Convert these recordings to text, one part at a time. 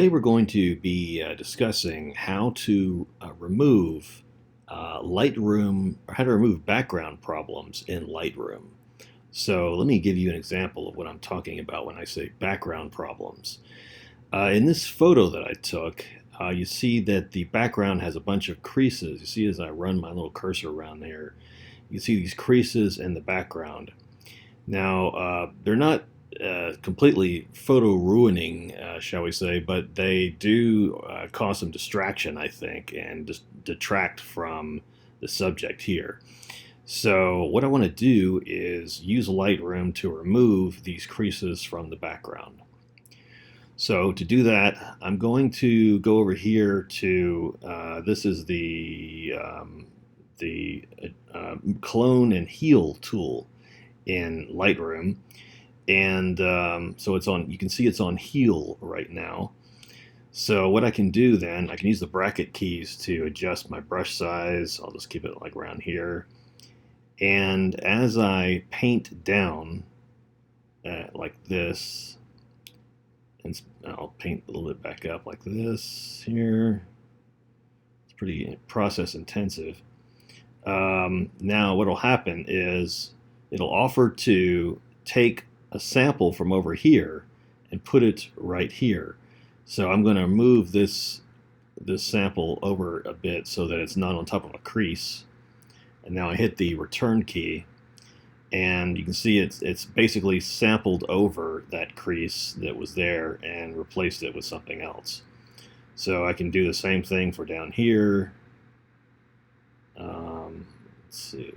Today we're going to be discussing how to remove Lightroom, or how to remove background problems in Lightroom. So let me give you an example of what I'm talking about when I say background problems. In this photo that I took, you see that the background has a bunch of creases. You see as I run my little cursor around there, you see these creases in the background. Now, they're not completely photo ruining, shall we say, but they do cause some distraction, I think, and just detract from the subject here. So, what I want to do is use Lightroom to remove these creases from the background. So, to do that, I'm going to go over here to this is the clone and heal tool in Lightroom, and so it's on. You can see it's on heal right now. So what I can do then, I can use the bracket keys to adjust my brush size. I'll just keep it like around here. And as I paint down like this, and I'll paint a little bit back up like this here. It's pretty process intensive. Now what will happen is it'll offer to take a sample from over here and put it right here. So I'm going to move this sample over a bit so that it's not on top of a crease. And now I hit the return key, and you can see it's basically sampled over that crease that was there and replaced it with something else. So I can do the same thing for down here. Let's see,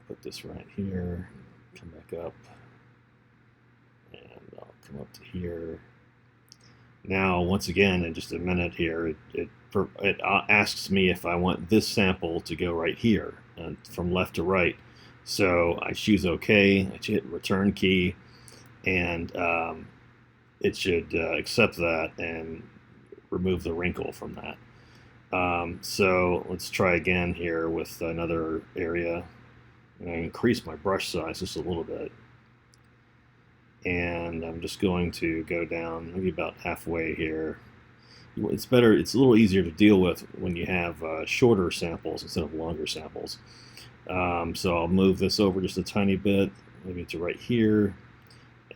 put this right here, come back up, and I'll come up to here. Now, once again, in just a minute here, it asks me if I want this sample to go right here, from left to right. So I choose OK, I hit return key, and it should accept that and remove the wrinkle from that. So let's try again here with another area. I'm going to increase my brush size just a little bit. And I'm just going to go down maybe about halfway here. It's better, it's a little easier to deal with when you have shorter samples instead of longer samples. So I'll move this over just a tiny bit, maybe to right here,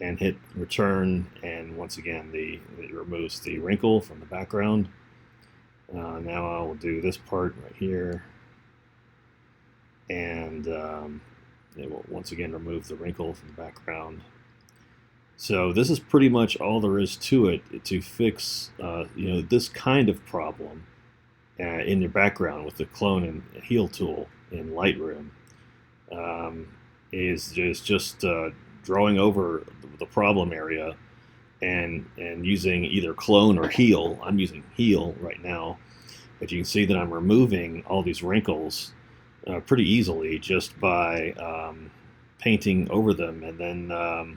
and hit return, and once again it removes the wrinkle from the background. Now I will do this part right here, and it will once again remove the wrinkle from the background. So this is pretty much all there is to it to fix this kind of problem in your background with the clone and heal tool in Lightroom. Is just drawing over the problem area and using either clone or heal. I'm using heal right now, but you can see that I'm removing all these wrinkles pretty easily just by painting over them, and then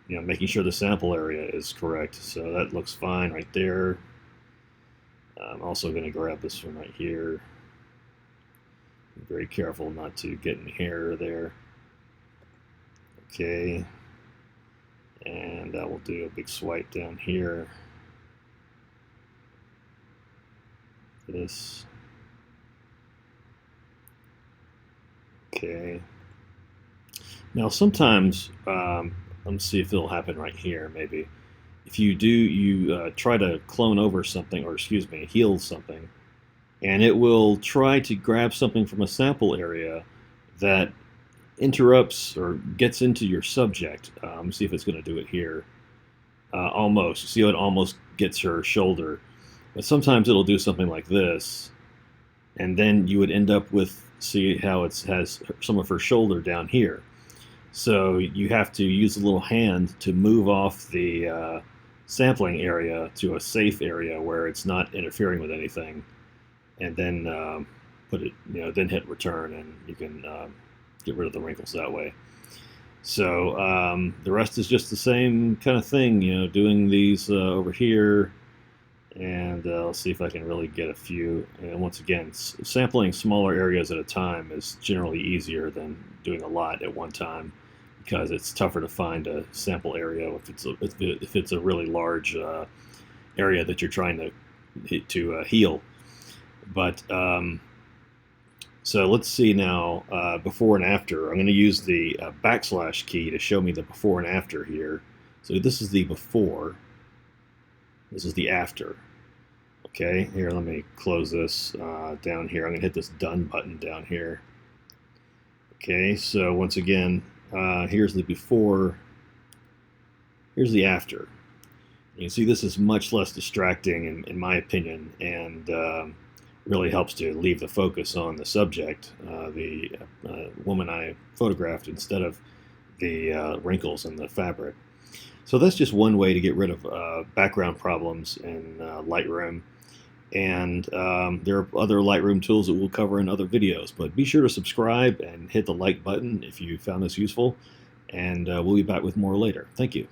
making sure the sample area is correct. So that looks fine right there. I'm also going to grab this one right here. Be very careful not to get in hair there. Okay. And I will do a big swipe down here. This. Okay. Now sometimes, let's see if it'll happen right here maybe. If you try to clone over something, or excuse me, heal something, and it will try to grab something from a sample area that interrupts or gets into your subject. See if it's going to do it here. Almost. See how it almost gets her shoulder. But sometimes it'll do something like this, and then you would end up with, see how it has some of her shoulder down here. So you have to use a little hand to move off the sampling area to a safe area where it's not interfering with anything, and then put it, then hit return, and you can get rid of the wrinkles that way. So the rest is just the same kind of thing, doing these over here, and I'll see if I can really get a few. And once again, sampling smaller areas at a time is generally easier than doing a lot at one time, because it's tougher to find a sample area if it's a really large area that you're trying to heal. But so let's see now, before and after. I'm going to use the backslash key to show me the before and after here. So this is the before, this is the after. Okay, here, let me close this down here. I'm going to hit this done button down here. Okay, so once again, here's the before, here's the after. You can see this is much less distracting in my opinion, and really helps to leave the focus on the subject, the woman I photographed, instead of the wrinkles in the fabric. So that's just one way to get rid of background problems in Lightroom. And there are other Lightroom tools that we'll cover in other videos. But be sure to subscribe and hit the like button if you found this useful. And we'll be back with more later. Thank you.